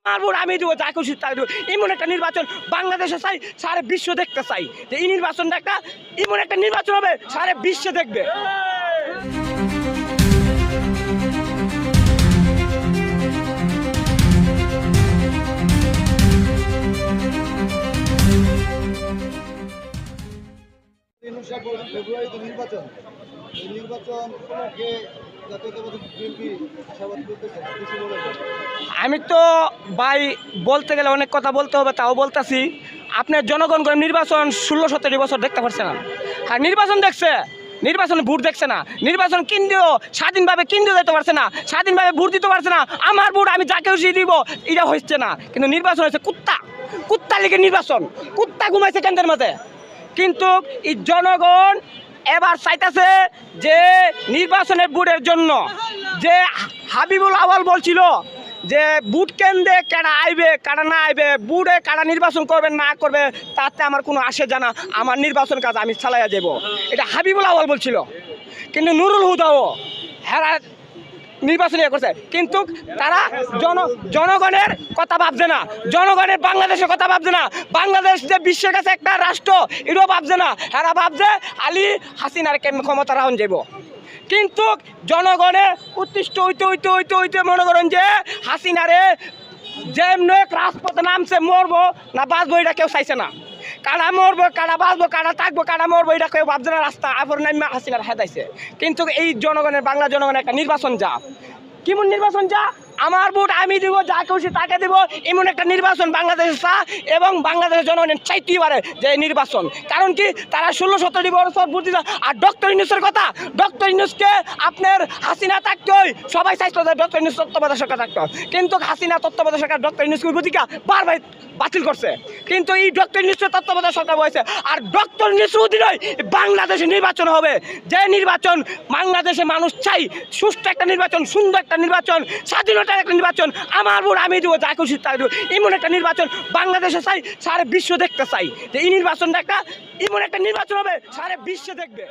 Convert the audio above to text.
আমার ভোট আমি দেবো, যা খুশি তাই দেবো। এমন একটা নির্বাচন বাংলাদেশে চাই, সারা বিশ্ব দেখতে চাই যে এই নির্বাচনটা একটা এমন একটা নির্বাচন হবে সারা বিশ্বে দেখবে। ফেব্রুয়ারিতে নির্বাচন, এই নির্বাচন উপলক্ষে জাতীয়তাবাদী বিএনপি আশাবাদ করতেছে, কিছু বলবেন? আমি তো ভাই বলতে গেলে অনেক কথা বলতে হবে, তাও বলতেছি। আপনার জনগণ করে নির্বাচন 16-17 বছর দেখতে পারছে না। আর নির্বাচন দেখছে, নির্বাচন ভোট দেখছে না। নির্বাচন কেন্দ্রীয় স্বাধীনভাবে কেন্দ্রীয় দিতে পারছে না, স্বাধীনভাবে ভোট দিতে পারছে না। আমার ভোট আমি যাকে খুশি দিব, এটা হচ্ছে না। কিন্তু নির্বাচন হচ্ছে কুত্তা লিগে নির্বাচন, কুত্তা ঘুমাইছে কেন্দ্রের মাঝে। কিন্তু এই জনগণ এবার চাইতেছে যে নির্বাচনের ভোটের জন্য যে হাবিবুল আওয়াল বলছিল যে বুট কেন্দ্রে কারা আইবে কারা না আইবে, বুটে কারা নির্বাচন করবে না করবে তাতে আমার কোনো আসে জানা, আমার নির্বাচন কাজ আমি চালাইয়া যাব, এটা হাবিবুল আওয়াল বলছিল। কিন্তু নুরুল হুদাও হেরা নির্বাচন করছে, কিন্তু তারা জনগণের কথা ভাবছে না, জনগণের বাংলাদেশের কথা ভাবছে না। বাংলাদেশ যে বিশ্বের কাছে একটা রাষ্ট্র এটাও ভাবছে না। হেরা ভাবছে আলী হাসিনার ক্ষমতা রাখুন যাব। কিন্তু জনগণে উত্তিষ্ট হইতে মনে করেন যে হাসিনারে যেমন রাজপথে নামছে মরবো না বাঁচবো এটা কেউ চাইছে না। কারা মরবো কারা বাঁচবো কারা থাকবো কারা মরবো এটা কেউ ভাবছে না। রাস্তা আবার নামে হাসিনার হেদাইছে। কিন্তু এই জনগণের বাংলা জনগণের একটা নির্বাচন যা কেমন নির্বাচন যা আমার ভোট আমি দিব, যা খুশি তাকে দিব, এমন একটা নির্বাচন বাংলাদেশের চা এবং বাংলাদেশের জনগণের চাইতেই পারে যে নির্বাচন। কারণ কি তারা 16-17 বছর ভোট দিচ্ছে। আর ডক্টর ইউনূসের কথা, ডক্টর ইউনূসকে আপনার হাসিনা থাকতোই সবাই চাইতো যে ডক্টর ইউনূস তত্ত্বাবধায়ক সরকার থাকতো, কিন্তু হাসিনা তত্ত্বাবধায়ক সরকার ডক্টর ইউনূসকে বুঝিকা বারবার বাতিল করছে। কিন্তু এই ডক্টর ইউনূসের তত্ত্বাবধায়ক সরকার হয়েছে। আর ডক্টর ইউনূস অধীনে বাংলাদেশে নির্বাচন হবে, যে নির্বাচন বাংলাদেশে মানুষ চাই, সুষ্ঠু একটা নির্বাচন, সুন্দর একটা নির্বাচন, স্বাধীনতার একটা নির্বাচন। আমার ভোট আমি দেবো, যা খুশি তাই দেবো, এমন একটা নির্বাচন বাংলাদেশে চাই, সারা বিশ্ব দেখতে চাই যে এই নির্বাচনটা একটা এমন একটা নির্বাচন হবে সারা বিশ্ব দেখবে।